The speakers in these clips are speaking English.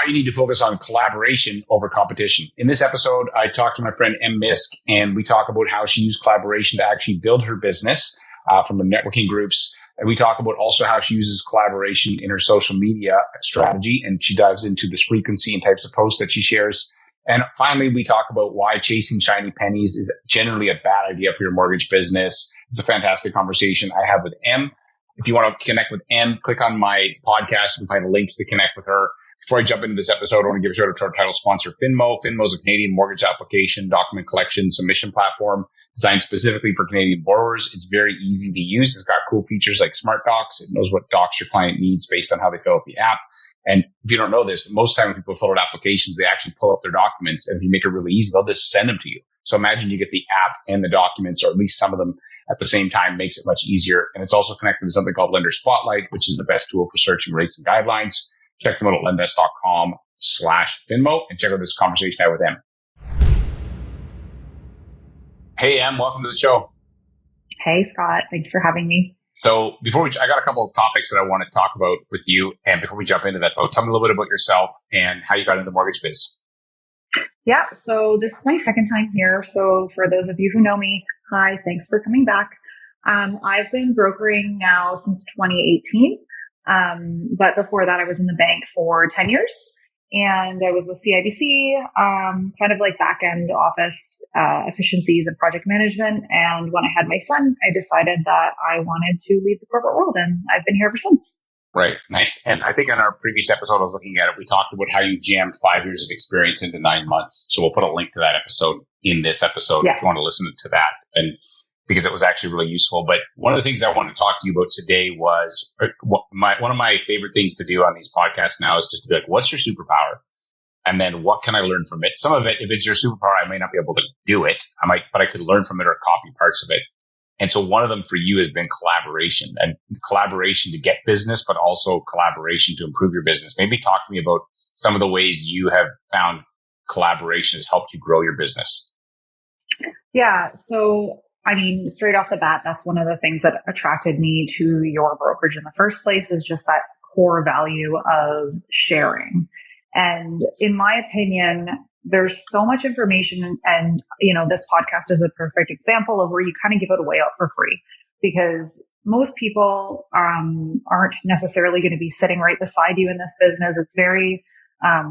why you need to focus on collaboration over competition. In this episode, I talked to my friend Miszk, and we talk about how she used collaboration to actually build her business from the networking groups. And we talk about also how she uses collaboration in her social media strategy, and she dives into this frequency and types of posts that she shares. And finally, we talk about why chasing shiny pennies is generally a bad idea for your mortgage business. It's a fantastic conversation I have with Em. If you want to connect with Em, click on my podcast. You can find links to connect with her. Before I jump into this episode, I want to give a shout out to our title sponsor, Finmo. Finmo is a Canadian mortgage application, document collection, submission platform designed specifically for Canadian borrowers. It's very easy to use. It's got cool features like Smart Docs. It knows what docs your client needs based on how they fill out the app. And if you don't know this, but most time when people fill out applications, they actually pull up their documents. And if you make it really easy, they'll just send them to you. So imagine you get the app and the documents, or at least some of them at the same time, makes it much easier. And it's also connected to something called Lender Spotlight, which is the best tool for searching rates and guidelines. Check them out at lenddesk.com/Finmo and check out this conversation I had with Em. Hey, Em, welcome to the show. Hey, Scott. Thanks for having me. So I got a couple of topics that I want to talk about with you. And before we jump into that, though, tell me a little bit about yourself and how you got into the mortgage biz. Yeah, so this is my second time here. So for those of you who know me, hi, thanks for coming back. I've been brokering now since 2018. But before that, I was in the bank for 10 years. And I was with CIBC, kind of like back-end office efficiencies and project management. And when I had my son, I decided that I wanted to leave the corporate world, and I've been here ever since. Right. Nice. And I think in our previous episode, I was looking at it, we talked about how you jammed 5 years of experience into 9 months. So we'll put a link to that episode in this episode if you want to listen to that. And because it was actually really useful. But one of the things I wanted to talk to you about today was one of my favorite things to do on these podcasts now is just to be like, what's your superpower? And then what can I learn from it? Some of it, if it's your superpower, I may not be able to do it. But I could learn from it or copy parts of it. And so one of them for you has been collaboration, and collaboration to get business, but also collaboration to improve your business. Maybe talk to me about some of the ways you have found collaboration has helped you grow your business. Yeah. So, I mean, straight off the bat, that's one of the things that attracted me to your brokerage in the first place, is just that core value of sharing. And in my opinion, there's so much information, and this podcast is a perfect example of where you kind of give it away out for free, because most people aren't necessarily going to be sitting right beside you in this business. It's very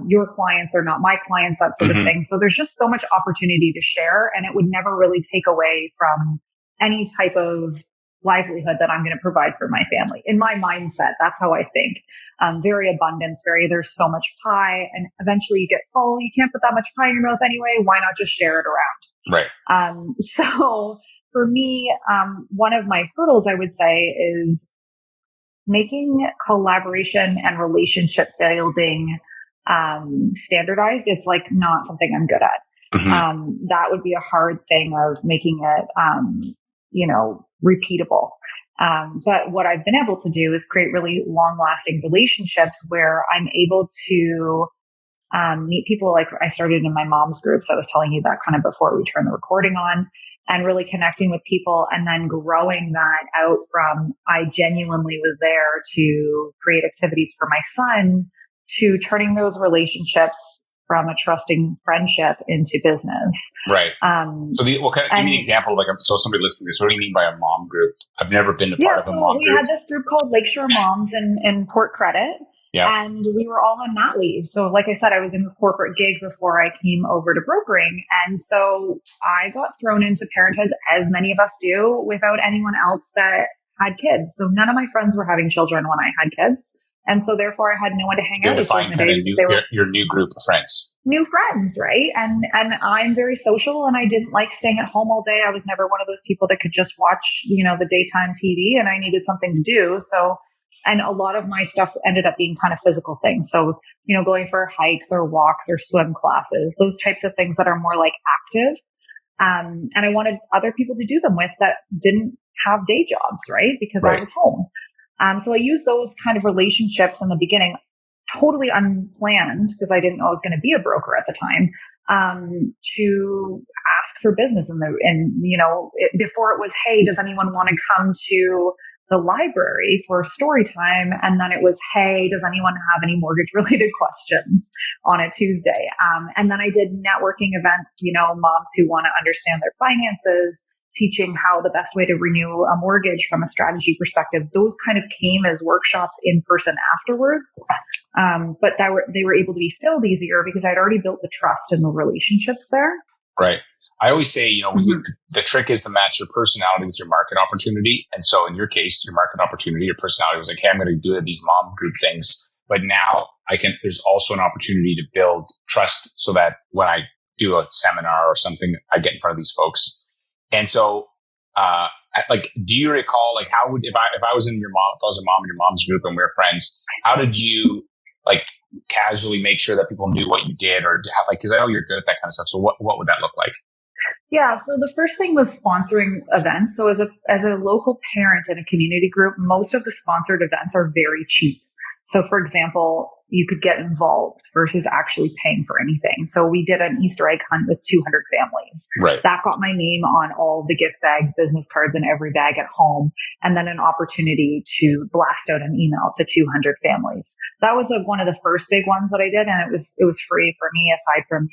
your clients are not my clients, that sort of thing. So there's just so much opportunity to share, and it would never really take away from any type of livelihood that I'm going to provide for my family. In my mindset, that's how I think. Very abundance, there's so much pie, and eventually you get full. You can't put that much pie in your mouth anyway. Why not just share it around? Right. So for me, one of my hurdles, I would say, is making collaboration and relationship building standardized. It's like not something I'm good at. That would be a hard thing of making it, repeatable. But what I've been able to do is create really long lasting relationships where I'm able to meet people. Like I started in my mom's groups. I was telling you that kind of before we turned the recording on, and really connecting with people, and then growing that out from I genuinely was there to create activities for my son, to turning those relationships from a trusting friendship into business. Right. Give me an example. So somebody listening to this, what do you mean by a mom group? I've never been a part of a mom group. We had this group called Lakeshore Moms in Port Credit. Yeah. And we were all on mat leave. So like I said, I was in a corporate gig before I came over to brokering. And so I got thrown into parenthood, as many of us do, without anyone else that had kids. So none of my friends were having children when I had kids. And so therefore I had no one to hang out with. Your new group of friends. New friends, right? And I'm very social, and I didn't like staying at home all day. I was never one of those people that could just watch, the daytime TV, and I needed something to do. So, and a lot of my stuff ended up being kind of physical things. So, going for hikes or walks or swim classes, those types of things that are more like active. And I wanted other people to do them with that didn't have day jobs, right? Because I was home. So I used those kind of relationships in the beginning, totally unplanned, because I didn't know I was going to be a broker at the time, to ask for business. Before it was, hey, does anyone want to come to the library for story time. And then it was, hey, does anyone have any mortgage related questions on a Tuesday? And then I did networking events, moms who want to understand their finances, teaching how the best way to renew a mortgage from a strategy perspective. Those kind of came as workshops in person afterwards. But they were able to be filled easier because I'd already built the trust and the relationships there. Right. I always say, the trick is to match your personality with your market opportunity. And so in your case, your market opportunity, your personality was like, hey, I'm going to do these mom group things. But now there's also an opportunity to build trust so that when I do a seminar or something, I get in front of these folks. And so, do you recall, how would, if I was a mom in your mom's group and we were friends, how did you casually make sure that people knew what you did because I know you're good at that kind of stuff. So what would that look like? Yeah. So the first thing was sponsoring events. So as a local parent in a community group, most of the sponsored events are very cheap. So for example, you could get involved versus actually paying for anything. So we did an Easter egg hunt with 200 families. Right. That got my name on all the gift bags, business cards, and every bag at home. And then an opportunity to blast out an email to 200 families. That was one of the first big ones that I did. And it was free for me aside from,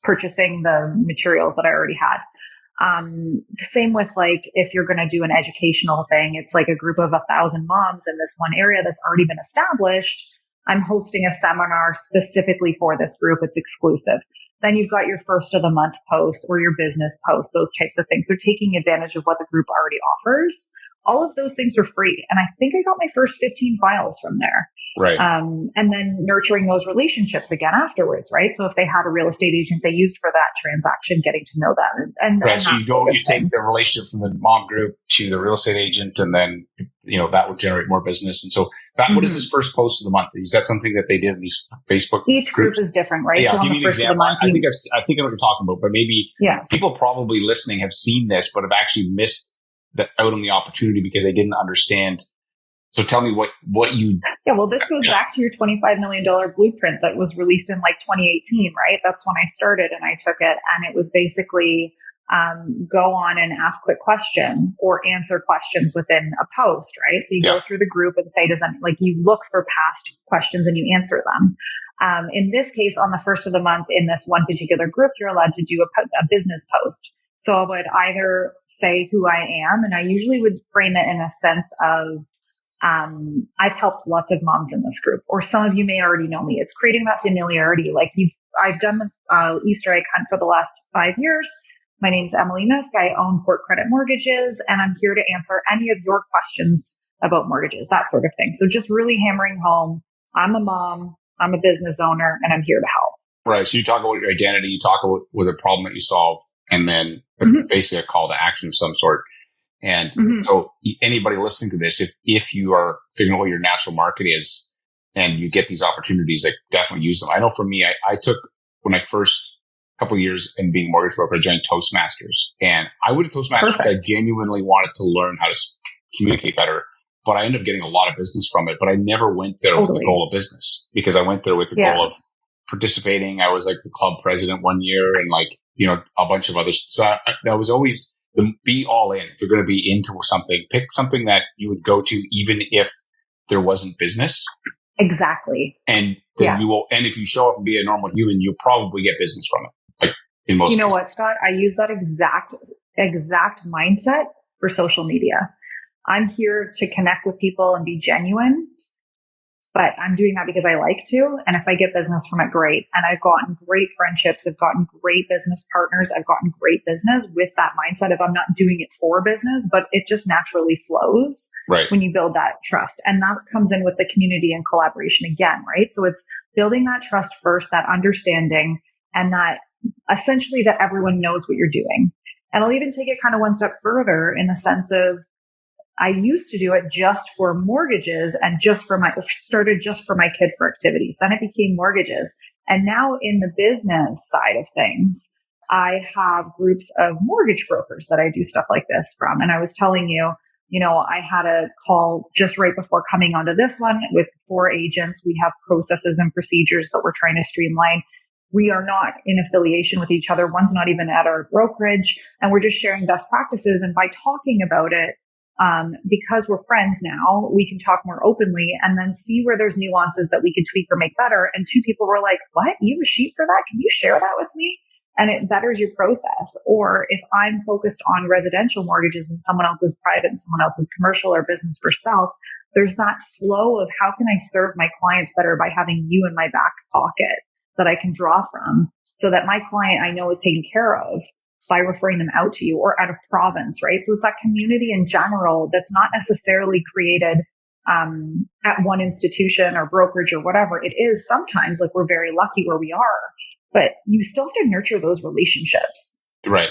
purchasing the materials that I already had. Same with if you're going to do an educational thing, it's like a group of 1,000 moms in this one area that's already been established. I'm hosting a seminar specifically for this group. It's exclusive. Then you've got your first of the month post or your business post, those types of things. So taking advantage of what the group already offers. All of those things were free. And I think I got my first 15 files from there. Right. And then nurturing those relationships again afterwards, right? So if they had a real estate agent they used for that transaction, getting to know them. And right. So you take the relationship from the mom group to the real estate agent, and then, that would generate more business. And so what is this first post of the month? Is that something that they did in these Facebook Each groups? Group is different, right? Yeah. So Give me an example. I think I know what you're talking about, but maybe people probably listening have seen this, but have actually missed out on the opportunity because they didn't understand. So tell me what you... Yeah, well, this goes back to your $25 million blueprint that was released in 2018, right? That's when I started and I took it. And it was basically go on and ask quick question or answer questions within a post, right? So you go through the group and say, you look for past questions and you answer them. In this case, on the first of the month in this one particular group, you're allowed to do a business post. So I would either say who I am, and I usually would frame it in a sense of, I've helped lots of moms in this group, or some of you may already know me. It's creating that familiarity. I've done the Easter egg hunt for the last 5 years. My name's Emily Miszk. I own Port Credit Mortgages, and I'm here to answer any of your questions about mortgages, that sort of thing. So just really hammering home, I'm a mom, I'm a business owner, and I'm here to help. Right. So you talk about your identity, you talk about with a problem that you solve, and then basically a call to action of some sort. And so anybody listening to this, if you are figuring out what your natural market is and you get these opportunities, definitely use them. I know for me, I took, when I first couple of years in being mortgage broker, I joined Toastmasters, and I would have Toastmasters because I genuinely wanted to learn how to communicate better, but I ended up getting a lot of business from it. But I never went there with the goal of business, because I went there with the goal of participating. I was the club president one year and a bunch of others. So I was always be all in. If you're going to be into something, pick something that you would go to even if there wasn't business. Exactly. And then you will, and if you show up and be a normal human, you'll probably get business from it. In most cases. What, Scott? I use that exact mindset for social media. I'm here to connect with people and be genuine, but I'm doing that because I like to. And if I get business from it, great. And I've gotten great friendships. I've gotten great business partners. I've gotten great business with that mindset of I'm not doing it for business, but it just naturally flows when you build that trust. And that comes in with the community and collaboration again, right? So it's building that trust first, that understanding, and that essentially that everyone knows what you're doing. And I'll even take it kind of one step further in the sense of, I used to do it just for mortgages and started just for my kid for activities. Then it became mortgages. And now in the business side of things, I have groups of mortgage brokers that I do stuff like this from. And I was telling you, I had a call just right before coming onto this one with 4 agents. We have processes and procedures that we're trying to streamline. We are not in affiliation with each other. One's not even at our brokerage, and we're just sharing best practices. And by talking about it, because we're friends now, we can talk more openly and then see where there's nuances that we could tweak or make better. And two people were like, what? You have a sheet for that? Can you share that with me? And it betters your process. Or if I'm focused on residential mortgages and someone else is private and someone else is commercial or business for self, there's that flow of how can I serve my clients better by having you in my back pocket that I can draw from so that my client I know is taken care of by referring them out to you or out of province, right? So it's that community in general that's not necessarily created at one institution or brokerage or whatever. It is sometimes like we're very lucky where we are, but you still have to nurture those relationships. Right.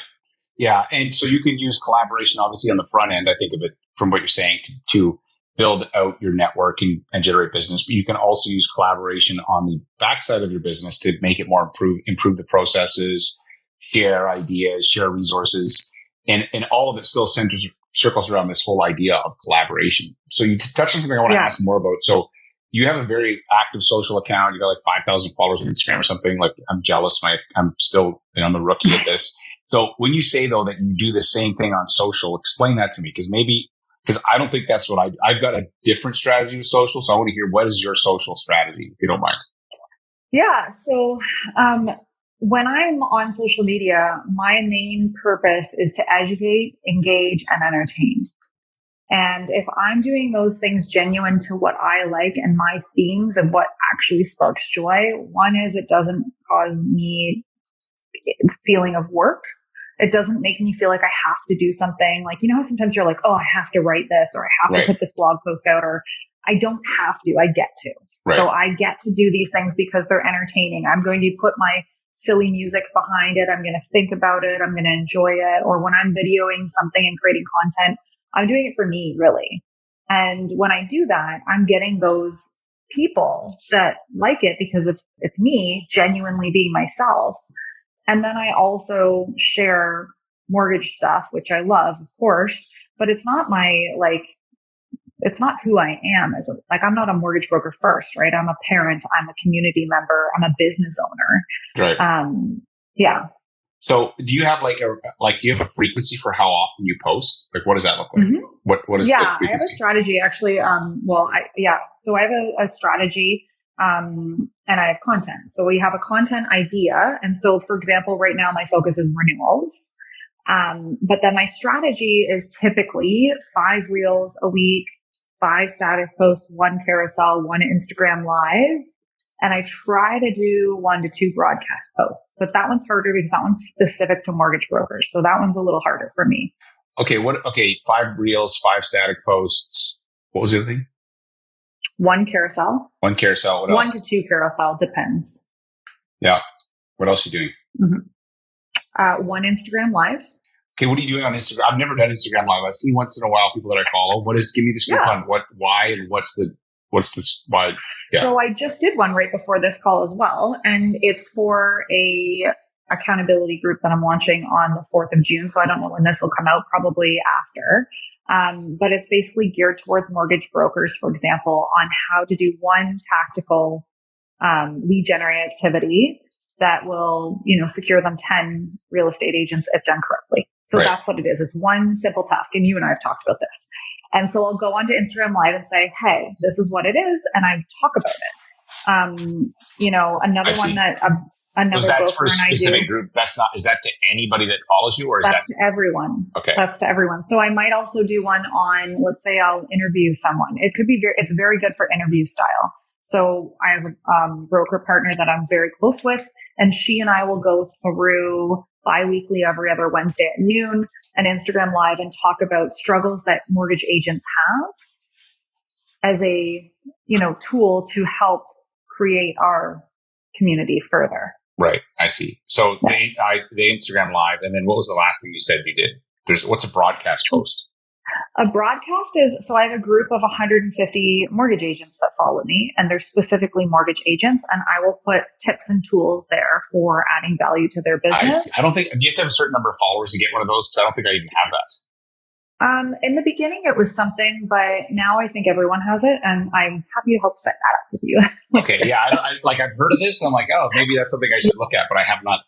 Yeah. And so you can use collaboration, obviously, on the front end, I think of it from what you're saying, to build out your network and generate business. But you can also use collaboration on the backside of your business to make it more improve the processes, share ideas, share resources. And all of it still circles around this whole idea of collaboration. So you touched on something I want to ask more about. So you have a very active social account. You got like 5,000 followers on Instagram or something. Like, I'm jealous. I'm still, I'm a rookie at this. So when you say though that you do the same thing on social, explain that to me. Because I don't think that's what I've got a different strategy with social. So I want to hear, what is your social strategy, if you don't mind? Yeah. So, when I'm on social media, my main purpose is to educate, engage, and entertain. And if I'm doing those things genuine to what I like and my themes and what actually sparks joy, one is it doesn't cause me feeling of work. It doesn't make me feel like I have to do something. Like, how sometimes you're like, oh, I have to write this, or I have to put this blog post out, or I don't have to, I get to. Right. So I get to do these things because they're entertaining. I'm going to put my silly music behind it. I'm going to think about it. I'm going to enjoy it. Or when I'm videoing something and creating content, I'm doing it for me, really. And when I do that, I'm getting those people that like it because it's me genuinely being myself. And then I also share mortgage stuff, which I love, of course, but it's not it's not who I am. I'm not a mortgage broker first, right? I'm a parent. I'm a community member. I'm a business owner. Right. Yeah. So do you have do you have a frequency for how often you post? Like, what does that look like? Mm-hmm. What is the frequency? I have a strategy actually. So I have a strategy, and I have content. So we have a content idea. And so, for example, right now my focus is renewals. But then my strategy is typically 5 reels a week, 5 static posts, 1 carousel, 1 Instagram live. And I try to do 1 to 2 broadcast posts, but that one's harder because that one's specific to mortgage brokers. So that one's a little harder for me. Okay. 5 reels, 5 static posts. What was the other thing? 1 carousel. 1 carousel. What else? 1 to 2 carousel, depends. Yeah. What else are you doing? Mm-hmm. 1 Instagram live. Okay, what are you doing on Instagram? I've never done Instagram live. I see once in a while people that I follow. Give me the scoop on why, and what's this, why? Yeah. So I just did one right before this call as well. And it's for a accountability group that I'm launching on the 4th of June. So I don't know when this will come out, probably after. But it's basically geared towards mortgage brokers, for example, on how to do one tactical lead generate activity that will, secure them 10 real estate agents if done correctly. So that's what it is. It's one simple task. And you and I have talked about this. And so I'll go onto Instagram Live and say, hey, this is what it is. And I talk about it. Another one that another that's for a specific group. Is that to anybody that follows you, or is that to everyone? Okay. That's to everyone. So I might also do one on, let's say I'll interview someone. It could be it's very good for interview style. So I have a broker partner that I'm very close with, and she and I will go through bi-weekly every other Wednesday at noon an Instagram Live and talk about struggles that mortgage agents have as a, tool to help create our community further. Right. I see. So the Instagram Live, and then what was the last thing you said you did? What's a broadcast post? A broadcast is, so I have a group of 150 mortgage agents that follow me, and they're specifically mortgage agents, and I will put tips and tools there for adding value to their business. I don't think, do you have to have a certain number of followers to get one of those? Because I don't think I even have that. In the beginning, it was something, but now I think everyone has it, and I'm happy to help set that up with you. Okay, yeah, I've heard of this. And I'm like, oh, maybe that's something I should look at, but I have not.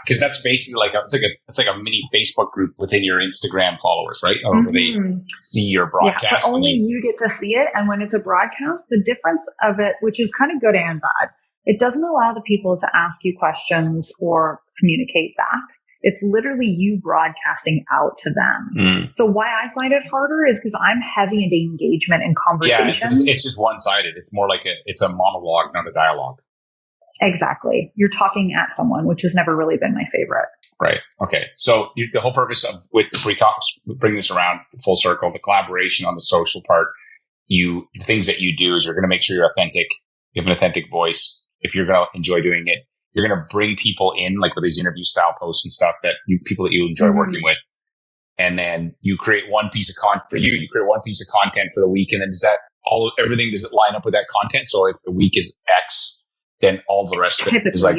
because that's basically it's like a mini Facebook group within your Instagram followers, right? Or where they see your broadcast. Yeah, but only you get to see it. And when it's a broadcast, the difference of it, which is kind of good and bad, it doesn't allow the people to ask you questions or communicate back. It's literally you broadcasting out to them. So why I find it harder is because I'm heavy into engagement and conversation. Yeah, it's just one-sided. It's more like it's a monologue, not a dialogue. Exactly. You're talking at someone, which has never really been my favorite. Right. Okay. So the whole purpose of with the free talks, bring this around full circle, the collaboration on the social part, the things that you do is you're going to make sure you're authentic. You have an authentic voice. If you're going to enjoy doing it, you're going to bring people in, like with these interview style posts and stuff people that you enjoy working with. And then you create one piece of content for you. You create one piece of content for the week. And then does it line up with that content? So if the week is X, then all the rest of it is like,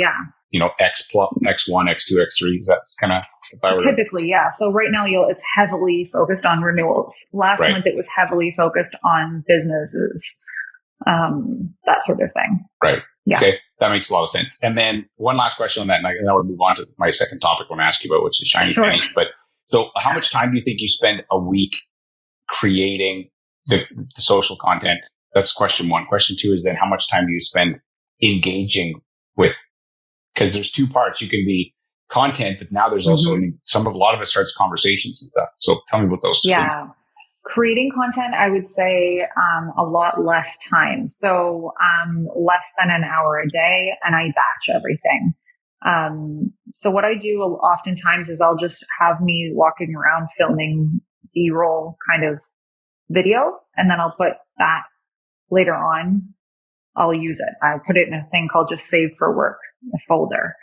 X plus X1, X2, X3. Is that kind of typically, yeah. So right now it's heavily focused on renewals. Last month it was heavily focused on businesses, that sort of thing. Right. Yeah. Okay. That makes a lot of sense. And then one last question on that, and I want to move on to my second topic I want to ask you about, which is shiny pennies. But so how much time do you think you spend a week creating the social content? That's question one. Question two is then how much time do you spend engaging with, because there's two parts. You can be content, but now there's also a lot of it starts conversations and stuff. So tell me about those things. Creating content, I would say a lot less time. So less than an hour a day, and I batch everything. So what I do oftentimes is I'll just have me walking around filming B-roll kind of video, and then I'll put that later on. I'll use it. I put it in a thing called just save for work, a folder.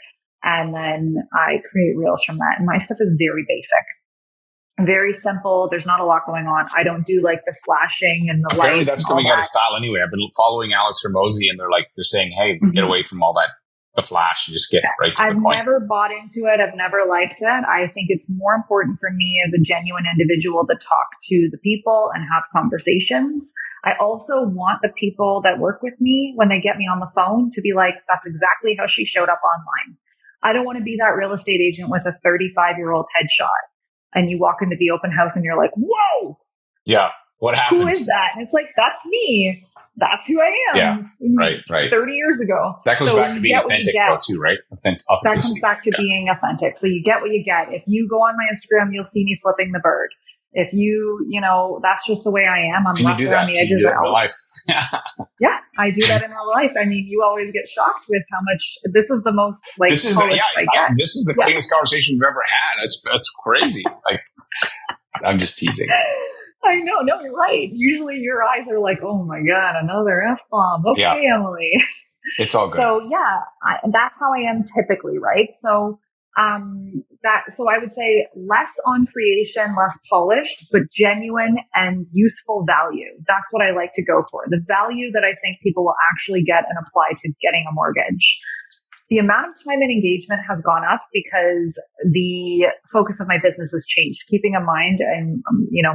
And then I create reels from that. And my stuff is very basic, very simple. There's not a lot going on. I don't do like the flashing and the lights. Apparently that's coming out of style anyway. I've been following Alex Hormozy and they're saying, hey, get away from all that, the flash, and just get right to the point. I've never bought into it. I've never liked it. I think it's more important for me as a genuine individual to talk to the people and have conversations. I also want the people that work with me, when they get me on the phone, to be like, that's exactly how she showed up online. I don't want to be that real estate agent with a 35-year-old headshot and you walk into the open house and you're like, whoa. Yeah. What happened? Who is that? And it's like, that's me. That's who I am. Yeah. Right. 30 years ago. That goes back to being authentic though too, right? That comes back to being authentic. So you get what you get. If you go on my Instagram, you'll see me flipping the bird. If that's just the way I am. I'm rough around the edges. Can you do that in real life? Yeah, I do that in real life. I mean, you always get shocked with how much this is the most this is the cleanest conversation we've ever had. That's crazy. I'm just teasing. I know. No, you're right. Usually your eyes are like, oh my God, another F-bomb. Okay, Emily. It's all good. So that's how I am typically, right? So so I would say less on creation, less polished, but genuine and useful value. That's what I like to go for. The value that I think people will actually get and apply to getting a mortgage. The amount of time and engagement has gone up because the focus of my business has changed. Keeping in mind, and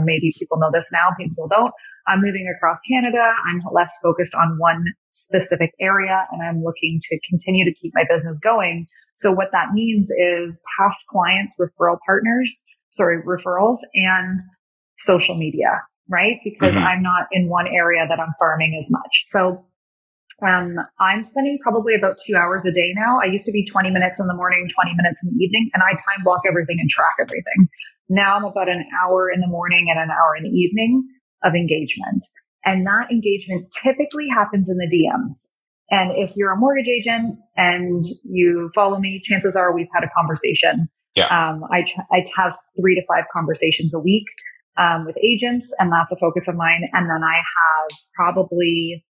maybe people know this now, people don't. I'm moving across Canada. I'm less focused on one specific area, and I'm looking to continue to keep my business going. So what that means is past clients, referrals, and social media, right? Because I'm not in one area that I'm farming as much. So I'm spending probably about 2 hours a day now. I used to be 20 minutes in the morning, 20 minutes in the evening, and I time block everything and track everything. Now I'm about an hour in the morning and an hour in the evening of engagement. And that engagement typically happens in the DMs. And if you're a mortgage agent and you follow me, chances are we've had a conversation. Yeah. I have 3 to 5 conversations a week with agents, and that's a focus of mine. And then I have probably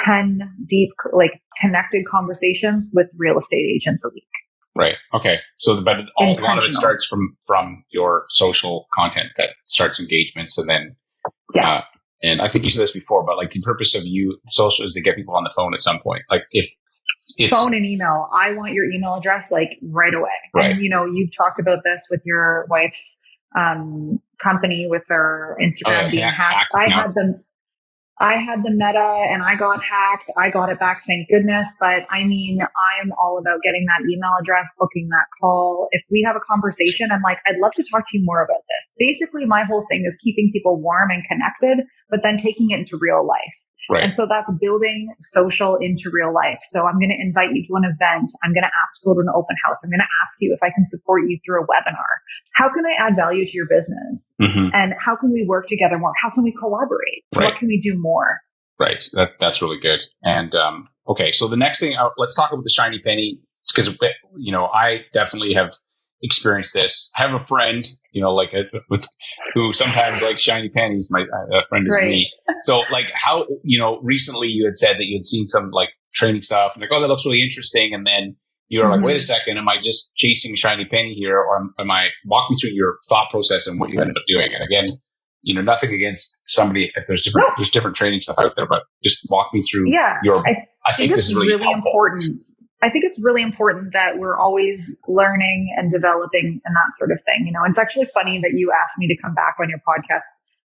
10 deep, connected conversations with real estate agents a week. Right. Okay. So, a lot of it starts from your social content that starts engagements, and then, and I think you said this before, but the purpose of social is to get people on the phone at some point. If it's phone and email, I want your email address right away. Right. And you've talked about this with your wife's company with their Instagram being hacked. I had them. I had the meta and I got hacked. I got it back, thank goodness. But I mean, I'm all about getting that email address, booking that call. If we have a conversation, I'm like, I'd love to talk to you more about this. Basically, my whole thing is keeping people warm and connected, but then taking it into real life. Right. And so that's building social into real life. So I'm going to invite you to an event. I'm going to ask to go to an open house. I'm going to ask you if I can support you through a webinar. How can I add value to your business? Mm-hmm. And how can we work together more? How can we collaborate? Right. What can we do more? Right. That's really good. And, okay. So the next thing, let's talk about the shiny penny, because, you know, I definitely have experienced this. I have a friend, you know, like who sometimes likes shiny pennies. My friend is me. So like how, you know, recently you had said that you had seen some like training stuff and like, oh, that looks really interesting. And then you were like, wait a second, am I just chasing a shiny penny here? Or am I walking through your thought process and what you ended up doing? And again, you know, nothing against somebody if there's different training stuff out there, but just walk me through your, I think this is really important. I think it's really important that we're always learning and developing and that sort of thing. You know, it's actually funny that you asked me to come back on your podcast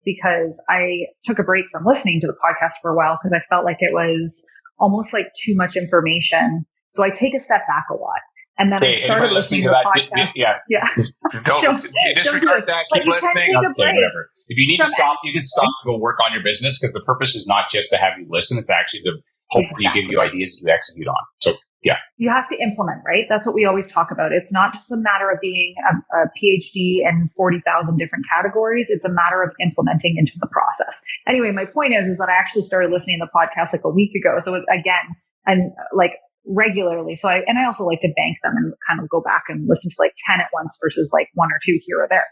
because I took a break from listening to the podcast for a while because I felt like it was almost like too much information. So I take a step back a lot. And then I started listening to the podcast. Don't disregard that. Keep listening. Whatever. If you need to stop, you can stop to go work on your business because the purpose is not just to have you listen. It's actually to hopefully give you ideas that you execute on. So yeah. You have to implement, right? That's what we always talk about. It's not just a matter of being a PhD in 40,000 different categories. It's a matter of implementing into the process. Anyway, my point is that I actually started listening to the podcast like a week ago. So again, and like regularly. So I also like to bank them and kind of go back and listen to like 10 at once versus like 1 or 2 here or there.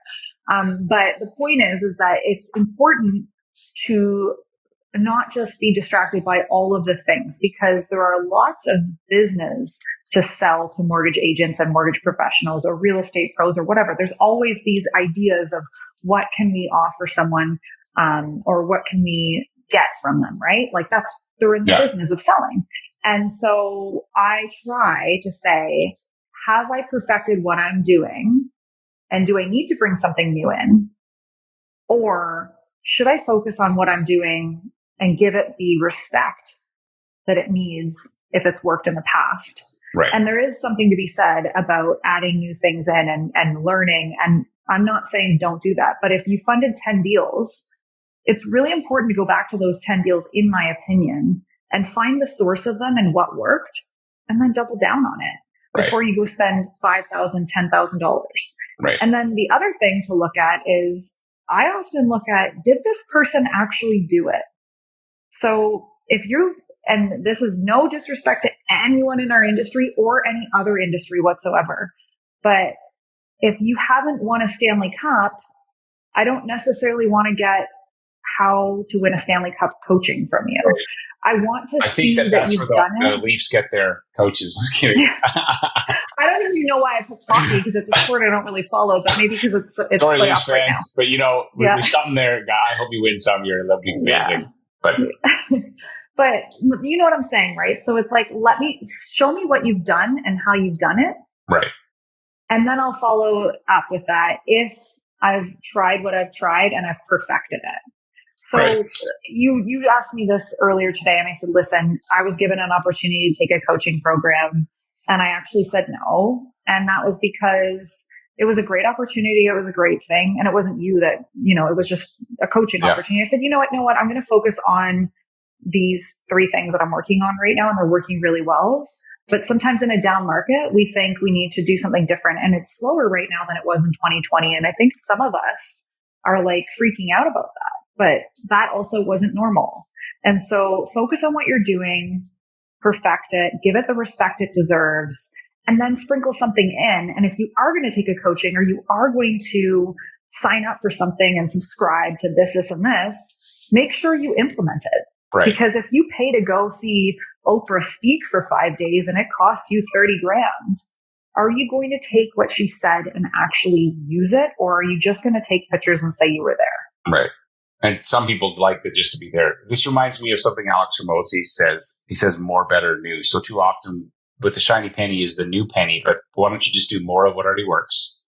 But the point is that it's important to not just be distracted by all of the things because there are lots of business to sell to mortgage agents and mortgage professionals or real estate pros or whatever. There's always these ideas of what can we offer someone or what can we get from them, right? Like they're in the business of selling. And so I try to say, have I perfected what I'm doing? And do I need to bring something new in? Or should I focus on what I'm doing and give it the respect that it needs if it's worked in the past? Right. And there is something to be said about adding new things in and learning. And I'm not saying don't do that, but if you funded 10 deals, it's really important to go back to those 10 deals, in my opinion, and find the source of them and what worked, and then double down on it before you go spend $5,000, $10,000. Right. And then the other thing to look at is I often look at, did this person actually do it? So and this is no disrespect to anyone in our industry or any other industry whatsoever, but if you haven't won a Stanley Cup, I don't necessarily want to get how to win a Stanley Cup coaching from you. Right. I want to see that that's you've done it. The Leafs get their coaches. I don't even know why I put hockey because it's a sport I don't really follow, but maybe because it's sorry, Leafs fans, right now. But you know, there's something there. I hope you win some year. That'd be amazing. Yeah. But you know what I'm saying, right? So it's like, show me what you've done and how you've done it. Right. And then I'll follow up with that if I've tried what I've tried and I've perfected it. So you asked me this earlier today and I said, listen, I was given an opportunity to take a coaching program and I actually said no. And that was because it was a great opportunity. It was a great thing. And it wasn't you that, it was just a coaching opportunity. I said, you know what? I'm going to focus on these 3 things that I'm working on right now and they're working really well. But sometimes in a down market, we think we need to do something different and it's slower right now than it was in 2020. And I think some of us are like freaking out about that. But that also wasn't normal. And so focus on what you're doing, perfect it, give it the respect it deserves, and then sprinkle something in. And if you are going to take a coaching or you are going to sign up for something and subscribe to this, and this, make sure you implement it. Right. Because if you pay to go see Oprah speak for 5 days and it costs you $30,000, are you going to take what she said and actually use it? Or are you just going to take pictures and say you were there? Right. And some people like that just to be there. This reminds me of something Alex Ramosi says. He says more, better, new. So too often with the shiny penny is the new penny, but why don't you just do more of what already works?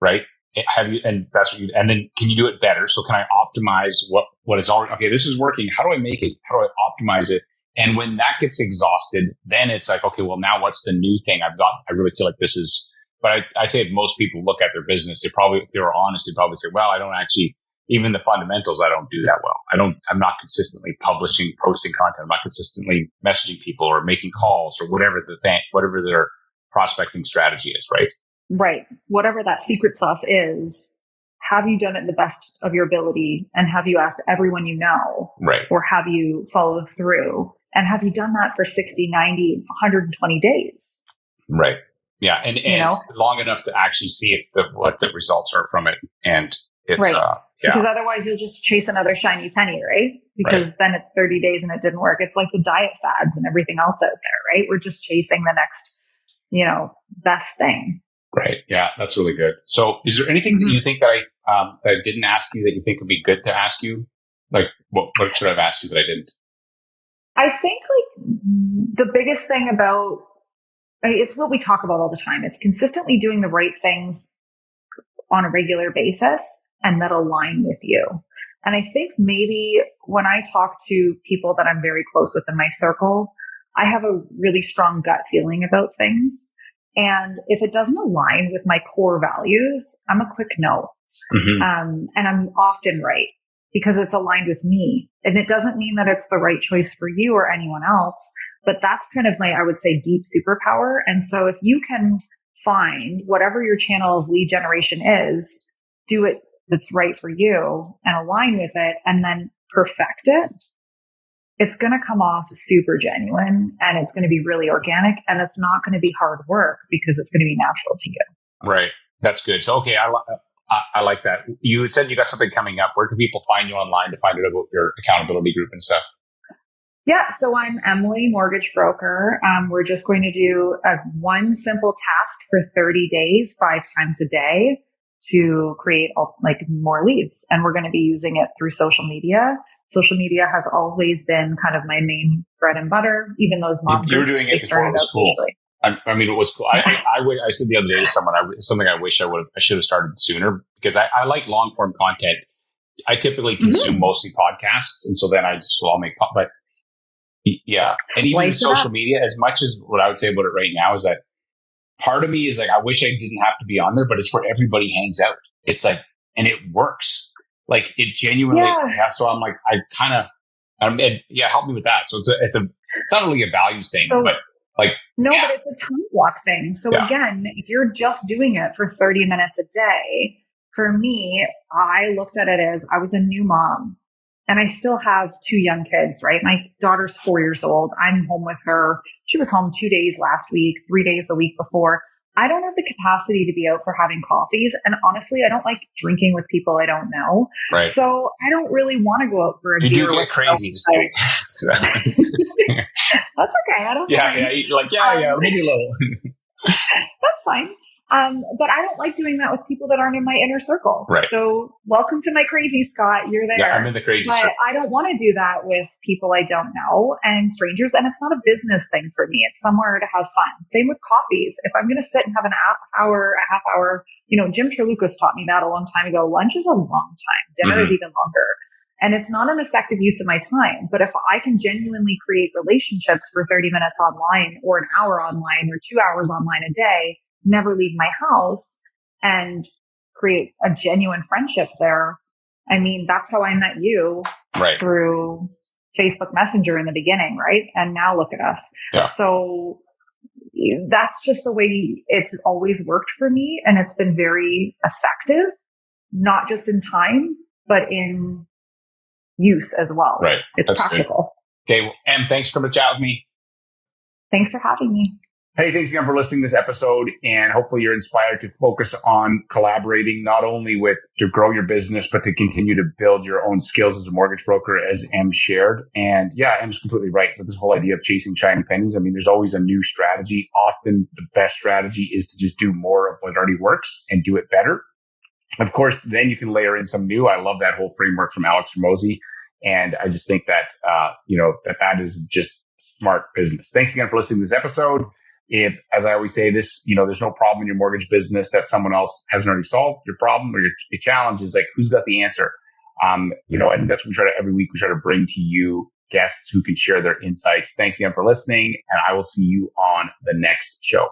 Right? have you, and that's what you, and then can you do it better? So can I optimize what is already, okay, this is working. How do I make it? How do I optimize it? And when that gets exhausted, then it's like, okay, well, now what's the new thing I've got? I really feel like this is, but I say if most people look at their business, they probably, if they were honest, they probably say, well, I don't actually, even the fundamentals, I don't do that well. I'm not consistently posting content. I'm not consistently messaging people or making calls or whatever whatever their prospecting strategy is, right? Right. Whatever that secret sauce is, have you done it the best of your ability? And have you asked everyone you know? Right. Or have you followed through? And have you done that for 60, 90, 120 days? Right. Yeah. And long enough to actually see what the results are from it. And it's, right. Because otherwise you'll just chase another shiny penny, right? Because then it's 30 days and it didn't work. It's like the diet fads and everything else out there, right? We're just chasing the next, best thing. Right. Yeah, that's really good. So is there anything that you think that I didn't ask you that you think would be good to ask you? Like what should I have asked you that I didn't? I think the biggest thing about, it's what we talk about all the time. It's consistently doing the right things on a regular basis and that align with you. And I think maybe when I talk to people that I'm very close with in my circle, I have a really strong gut feeling about things. And if it doesn't align with my core values, I'm a quick no. And I'm often right because it's aligned with me. And it doesn't mean that it's the right choice for you or anyone else, but that's kind of my, I would say, deep superpower. And so if you can find whatever your channel of lead generation is, do it that's right for you and align with it and then perfect it, it's going to come off super genuine and it's going to be really organic and it's not going to be hard work because it's going to be natural to you. Right. That's good. So, okay. I like that. You said you got something coming up. Where can people find you online to find out about your accountability group and stuff? Yeah. So I'm Emily, mortgage broker. We're just going to do one simple task for 30 days, 5 times a day to create more leads. And we're going to be using it through social media. Social media has always been kind of my main bread and butter, even those mom groups. You were doing it before it was cool. I mean, it was cool. I said the other day to someone, something I wish I should have started sooner because I like long form content. I typically consume mostly podcasts. And so then I'll make, but yeah. And even social media, as much as what I would say about it right now is that part of me is like, I wish I didn't have to be on there, but it's where everybody hangs out. It's like, and it works. Like it genuinely. Yeah. So I'm like, help me with that. So it's not really a values thing, but like. No, but it's a time block thing. So again, if you're just doing it for 30 minutes a day, for me, I looked at it as I was a new mom and I still have 2 young kids, right? My daughter's 4 years old. I'm home with her. She was home 2 days last week, 3 days the week before. I don't have the capacity to be out for having coffees. And honestly, I don't like drinking with people I don't know. Right. So I don't really want to go out for a beer. You do get crazy. Just kidding. That's okay. I don't mind. Yeah. You're like, maybe a little. That's fine. But I don't like doing that with people that aren't in my inner circle. Right. So welcome to my crazy, Scott. You're there. Yeah, I'm in the crazy circle. I don't want to do that with people I don't know and strangers. And it's not a business thing for me. It's somewhere to have fun. Same with coffees. If I'm going to sit and have a half hour, Jim Terlucas taught me that a long time ago. Lunch is a long time. Dinner is even longer. And it's not an effective use of my time. But if I can genuinely create relationships for 30 minutes online or an hour online or 2 hours online a day, never leave my house and create a genuine friendship there. I mean, that's how I met you through Facebook Messenger in the beginning, right? And now look at us. Yeah. So that's just the way it's always worked for me. And it's been very effective, not just in time, but in use as well. Right. It's that's practical. Good. Okay. Well, Em, thanks for chatting with me. Thanks for having me. Hey, thanks again for listening to this episode. And hopefully you're inspired to focus on collaborating, not only to grow your business, but to continue to build your own skills as a mortgage broker, as Em shared. And yeah, Em's completely right with this whole idea of chasing shiny pennies. I mean, there's always a new strategy. Often the best strategy is to just do more of what already works and do it better. Of course, then you can layer in some new. I love that whole framework from Alex Ramosi. And I just think that, that is just smart business. Thanks again for listening to this episode. As I always say, there's no problem in your mortgage business that someone else hasn't already solved. Your problem or your challenge is like, who's got the answer? And that's what every week we try to bring to you guests who can share their insights. Thanks again for listening, and I will see you on the next show.